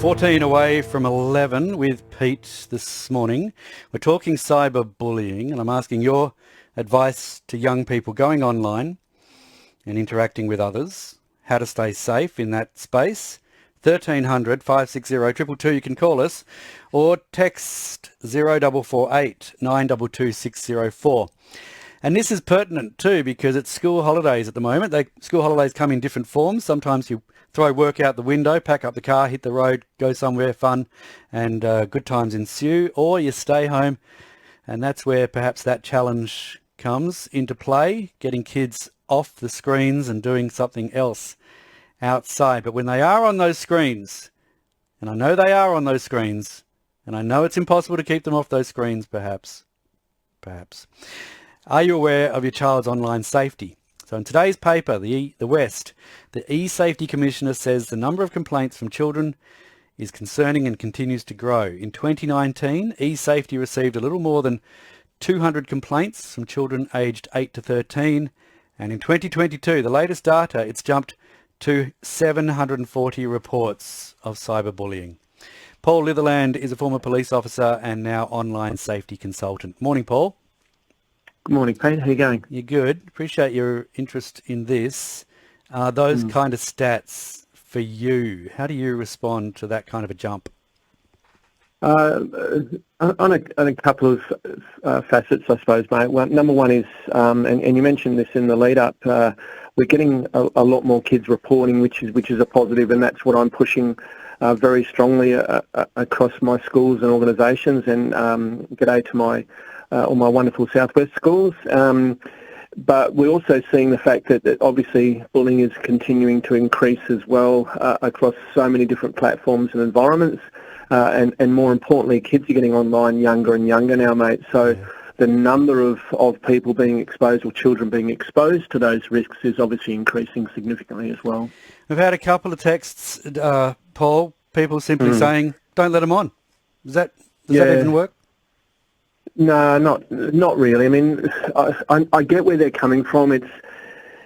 14 away from 11 with Pete this morning. We're talking cyberbullying, and I'm asking your advice to young people going online and interacting with others, how to stay safe in that space. 1300 560 222, you can call us, or text 0448 922 604. And this is pertinent too because it's school holidays at the moment. School holidays come in different forms. Sometimes you throw work out the window, pack up the car, hit the road, go somewhere fun, and good times ensue. Or you stay home, and that's where perhaps that challenge comes into play, getting kids off the screens and doing something else outside. But when they are on those screens, and I know they are on those screens, and I know it's impossible to keep them off those screens, perhaps. Are you aware of your child's online safety? So in today's paper, the West, the eSafety Commissioner says the number of complaints from children is concerning and continues to grow. In 2019, eSafety received a little more than 200 complaints from children aged 8 to 13. And in 2022, the latest data, it's jumped to 740 reports of cyberbullying. Paul Litherland is a former police officer and now online safety consultant. Morning, Paul. Good morning, Pete. How are you going? You're good. Appreciate your interest in this. Those kind of stats for you, how do you respond to that kind of a jump? On a couple of facets, I suppose, mate. Well, number one is, and you mentioned this in the lead-up, we're getting a lot more kids reporting, which is a positive, and that's what I'm pushing very strongly across my schools and organisations. And g'day to all my wonderful Southwest schools. But we're also seeing the fact that obviously bullying is continuing to increase as well across so many different platforms and environments. And more importantly, kids are getting online younger and younger now, mate. So the number of people being exposed or children being exposed to those risks is obviously increasing significantly as well. We've had a couple of texts, Paul, people simply saying, don't let them on. Does that even work? No, not really. I mean, I get where they're coming from.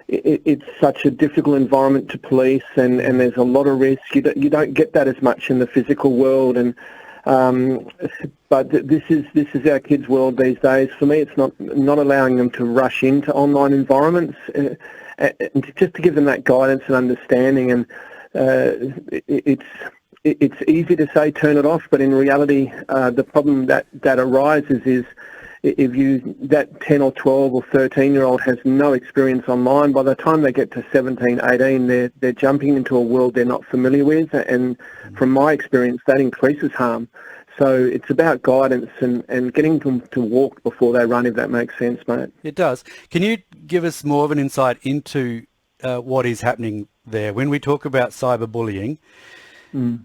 It's such a difficult environment to police, and there's a lot of risk. You don't get that as much in the physical world, and but this is our kids' world these days. For me, it's not allowing them to rush into online environments, and just to give them that guidance and understanding. And it's easy to say turn it off, but in reality, the problem that arises is if that 10 or 12 or 13-year-old has no experience online, by the time they get to 17, 18, they're jumping into a world they're not familiar with, and from my experience, that increases harm. So it's about guidance and getting them to walk before they run, if that makes sense, mate. It does. Can you give us more of an insight into what is happening there? When we talk about cyberbullying,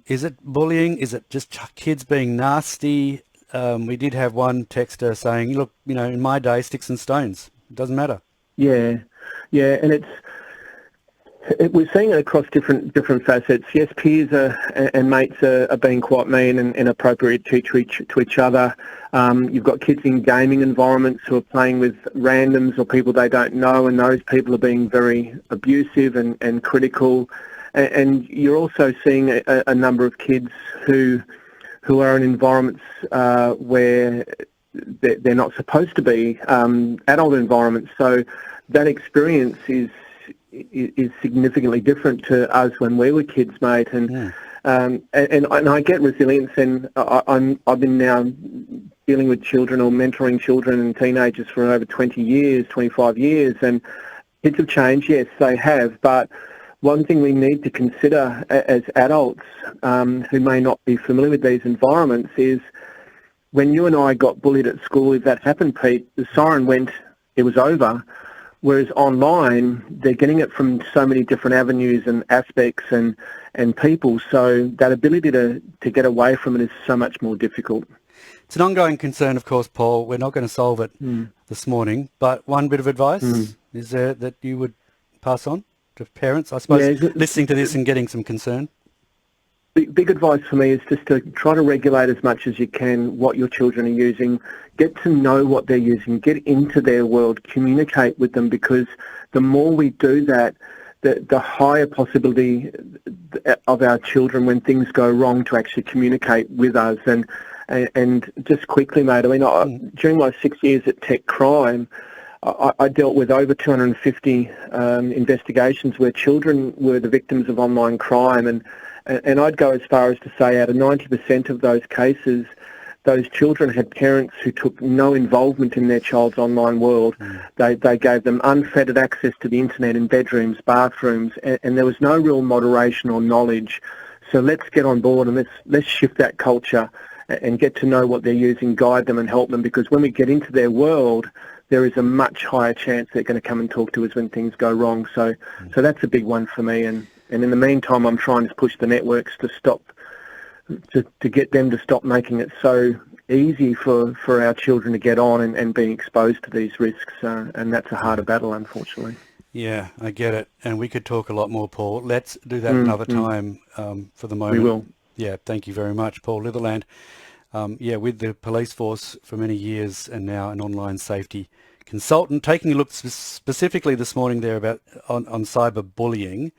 is it bullying? Is it just kids being nasty? We did have one texter saying, look, in my day, sticks and stones. It doesn't matter. Yeah, and we're seeing it across different facets. Yes, peers and mates are being quite mean and inappropriate to each other. You've got kids in gaming environments who are playing with randoms or people they don't know, and those people are being very abusive and critical. And you're also seeing a number of kids who are in environments where they're not supposed to be, adult environments. So that experience is significantly different to us when we were kids, mate. And I get resilience, and I've been now dealing with children or mentoring children and teenagers for over 20 years, 25 years, and kids have changed. Yes, they have, but one thing we need to consider as adults who may not be familiar with these environments is when you and I got bullied at school, if that happened, Pete, the siren went, it was over. Whereas online, they're getting it from so many different avenues and aspects and people, so that ability to get away from it is so much more difficult. It's an ongoing concern, of course, Paul. We're not going to solve it this morning, but one bit of advice is there that you would pass on to parents, I suppose, listening to this and getting some concern? Big advice for me is just to try to regulate as much as you can what your children are using. Get to know what they're using. Get into their world. Communicate with them, because the more we do that, the higher possibility of our children when things go wrong to actually communicate with us. And just quickly, mate, I mean, during my 6 years at Tech Crime, I dealt with over 250 investigations where children were the victims of online crime, and I'd go as far as to say out of 90% of those cases, those children had parents who took no involvement in their child's online world. They gave them unfettered access to the internet in bedrooms, bathrooms, and there was no real moderation or knowledge. So let's get on board and let's shift that culture and get to know what they're using, guide them and help them, because when we get into their world, there is a much higher chance they're going to come and talk to us when things go wrong. So that's a big one for me. And in the meantime, I'm trying to push the networks to stop, to get them to stop making it so easy for our children to get on and being exposed to these risks. And that's a harder battle, unfortunately. Yeah, I get it. And we could talk a lot more, Paul. Let's do that another time. For the moment. We will. Yeah, thank you very much, Paul Litherland. With the police force for many years and now an online safety consultant, taking a look specifically this morning there about on cyberbullying.